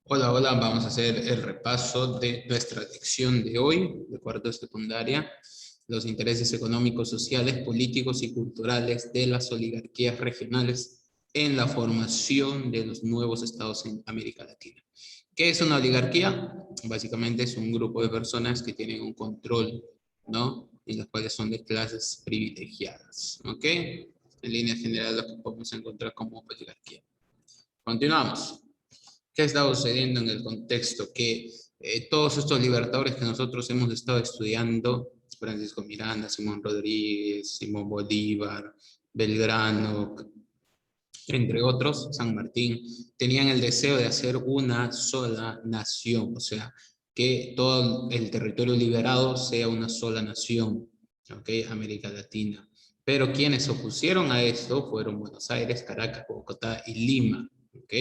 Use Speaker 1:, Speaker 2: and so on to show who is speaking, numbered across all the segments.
Speaker 1: Hola, hola, vamos a hacer el repaso de nuestra lección de hoy, de cuarto de secundaria, los intereses económicos, sociales, políticos y culturales de las oligarquías regionales en la formación de los nuevos estados en América Latina. ¿Qué es una oligarquía? Básicamente es un grupo de personas que tienen un control, ¿no? Y las cuales son de clases privilegiadas, ¿ok? En línea general lo que podemos encontrar como oligarquía. Continuamos. ¿Qué está sucediendo en el contexto? Que todos estos libertadores que nosotros hemos estado estudiando, Francisco Miranda, Simón Rodríguez, Simón Bolívar, Belgrano, entre otros, San Martín, tenían el deseo de hacer una sola nación, o sea, que todo el territorio liberado sea una sola nación, ¿ok? América Latina. Pero quienes se opusieron a esto fueron Buenos Aires, Caracas, Bogotá y Lima, ¿ok?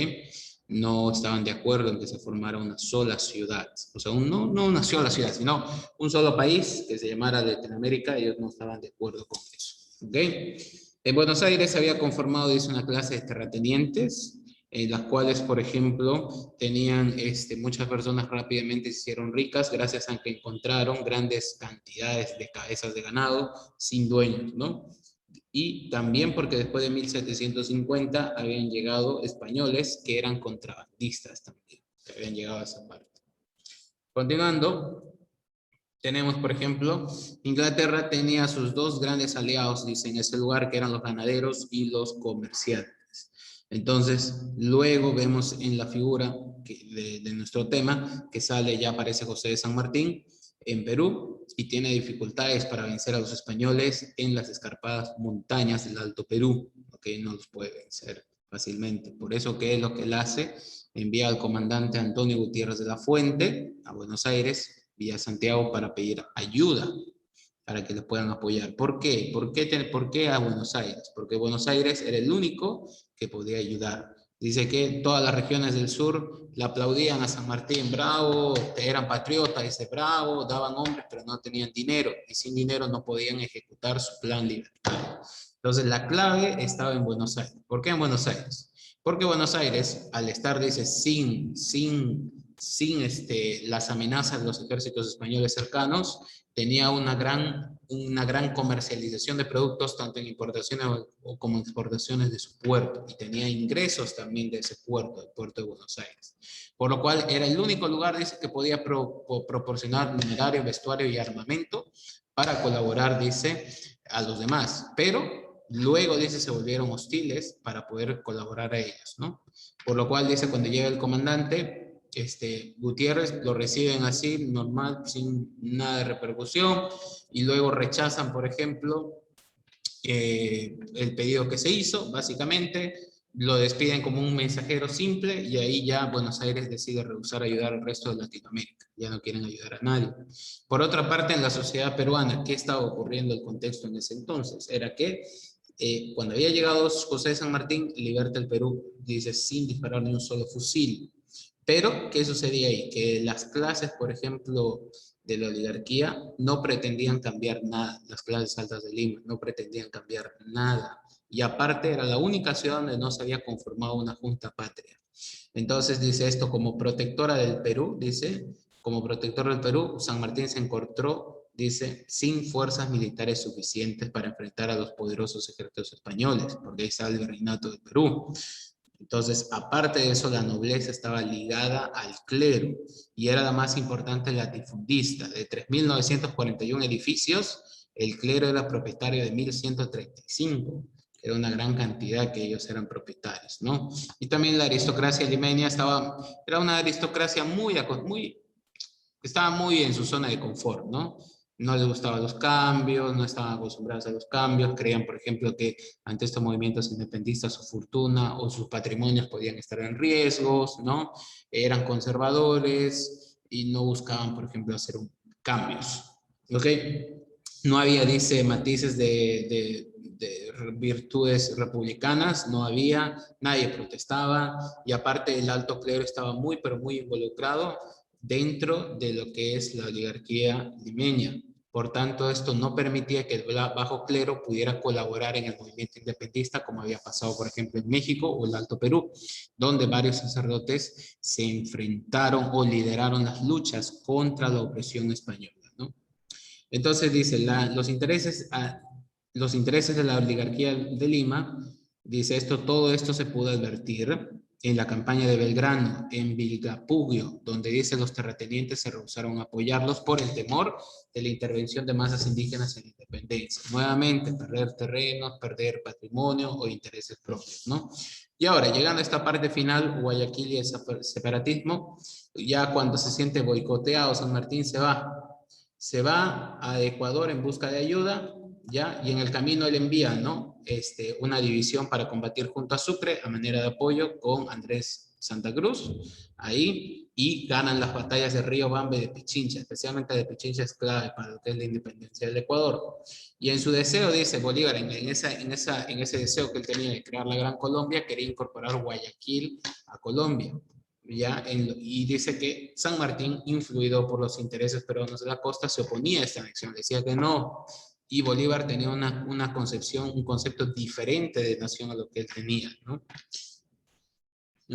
Speaker 1: No estaban de acuerdo en que se formara una sola ciudad, o sea, no una sola ciudad, sino un solo país que se llamara Latinoamérica. Ellos no estaban de acuerdo con eso, ¿ok? En Buenos Aires se había conformado, dice, una clase de terratenientes, en las cuales, por ejemplo, tenían muchas personas rápidamente se hicieron ricas gracias a que encontraron grandes cantidades de cabezas de ganado sin dueños, ¿no? Y también porque después de 1750 habían llegado españoles que eran contrabandistas también, que habían llegado a esa parte. Continuando, tenemos, por ejemplo, Inglaterra tenía sus dos grandes aliados, dice, en ese lugar, que eran los ganaderos y los comerciantes. Entonces, luego vemos en la figura de nuestro tema, que sale, ya aparece José de San Martín en Perú y tiene dificultades para vencer a los españoles en las escarpadas montañas del Alto Perú, que no los puede vencer fácilmente. Por eso, ¿qué es lo que él hace? Envía al comandante Antonio Gutiérrez de la Fuente a Buenos Aires, vía Santiago, para pedir ayuda, para que les puedan apoyar. ¿Por qué? ¿Por qué a Buenos Aires? Porque Buenos Aires era el único que podía ayudar. Dice que todas las regiones del sur le aplaudían a San Martín, bravo, eran patriotas, dice, bravo, daban hombres, pero no tenían dinero, y sin dinero no podían ejecutar su plan libertario. Entonces la clave estaba en Buenos Aires. ¿Por qué en Buenos Aires? Porque Buenos Aires, al estar, dice, sin las amenazas de los ejércitos españoles cercanos, tenía una gran comercialización de productos, tanto en importaciones como en exportaciones de su puerto, y tenía ingresos también de ese puerto, el puerto de Buenos Aires. Por lo cual era el único lugar, dice, que podía proporcionar minerario, vestuario y armamento para colaborar, dice, a los demás. Pero luego, dice, se volvieron hostiles para poder colaborar a ellos, ¿no? Por lo cual, dice, cuando llega el comandante, Gutiérrez, lo reciben así, normal, sin nada de repercusión, y luego rechazan, por ejemplo, el pedido que se hizo, básicamente, lo despiden como un mensajero simple, y ahí ya Buenos Aires decide rehusar ayudar al resto de Latinoamérica, ya no quieren ayudar a nadie. Por otra parte, en la sociedad peruana, ¿qué estaba ocurriendo el contexto en ese entonces? Era que cuando había llegado José de San Martín, liberta el Perú, dice, sin disparar ni un solo fusil. Pero, ¿qué sucedía ahí? Que las clases, por ejemplo, de la oligarquía no pretendían cambiar nada, las clases altas de Lima no pretendían cambiar nada. Y aparte era la única ciudad donde no se había conformado una junta patria. Entonces dice esto, como protectora del Perú, dice, como protector del Perú, San Martín se encontró, dice, sin fuerzas militares suficientes para enfrentar a los poderosos ejércitos españoles, porque ahí está el virreinato del Perú. Entonces, aparte de eso, la nobleza estaba ligada al clero y era la más importante latifundista. De 3.941 edificios, el clero era propietario de 1.135. Era una gran cantidad que ellos eran propietarios, ¿no? Y también la aristocracia limeña era una aristocracia estaba muy en su zona de confort, ¿no? No les gustaban los cambios, no estaban acostumbrados a los cambios, creían, por ejemplo, que ante estos movimientos independistas su fortuna o sus patrimonios podían estar en riesgos, ¿no? Eran conservadores y no buscaban, por ejemplo, hacer cambios, ¿ok? No había, dice, matices de virtudes republicanas, no había, nadie protestaba, y aparte el alto clero estaba muy, pero muy involucrado dentro de lo que es la oligarquía limeña. Por tanto, esto no permitía que el bajo clero pudiera colaborar en el movimiento independentista, como había pasado, por ejemplo, en México o el Alto Perú, donde varios sacerdotes se enfrentaron o lideraron las luchas contra la opresión española, ¿no? Entonces dice, los intereses de la oligarquía de Lima, dice todo esto se pudo advertir en la campaña de Belgrano, en Vilcapugio, donde dice los terratenientes se rehusaron a apoyarlos por el temor de la intervención de masas indígenas en la independencia. Nuevamente, perder terrenos, perder patrimonio o intereses propios, ¿no? Y ahora, llegando a esta parte final, Guayaquil y el separatismo, ya cuando se siente boicoteado, San Martín se va a Ecuador en busca de ayuda, ¿ya? Y en el camino él envía, ¿no? Una división para combatir junto a Sucre a manera de apoyo con Andrés Santa Cruz, ahí, y ganan las batallas de Río Bamba y de Pichincha, especialmente de Pichincha es clave para lo que es la independencia del Ecuador. Y en su deseo, dice Bolívar, en ese deseo que él tenía de crear la Gran Colombia, quería incorporar Guayaquil a Colombia. Y dice que San Martín, influido por los intereses peruanos de la costa, se oponía a esta anexión, decía que no, y Bolívar tenía una concepción, un concepto diferente de nación a lo que él tenía, ¿no?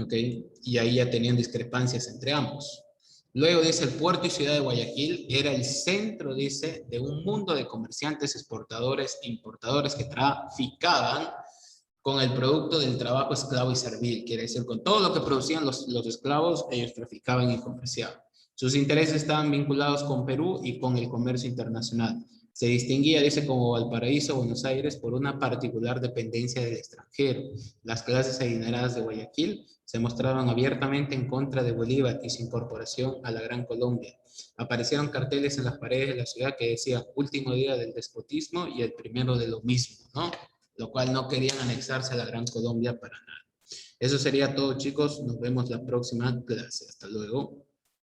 Speaker 1: ¿Okay? Y ahí ya tenían discrepancias entre ambos. Luego dice, el puerto y ciudad de Guayaquil era el centro, dice, de un mundo de comerciantes, exportadores e importadores que traficaban con el producto del trabajo esclavo y servil, quiere decir, con todo lo que producían los esclavos, ellos traficaban y comerciaban. Sus intereses estaban vinculados con Perú y con el comercio internacional. Se distinguía, dice, como Valparaíso, Buenos Aires, por una particular dependencia del extranjero. Las clases adineradas de Guayaquil se mostraban abiertamente en contra de Bolívar y su incorporación a la Gran Colombia. Aparecieron carteles en las paredes de la ciudad que decían último día del despotismo y el primero de lo mismo, ¿no? Lo cual no querían anexarse a la Gran Colombia para nada. Eso sería todo, chicos. Nos vemos la próxima clase. Hasta luego.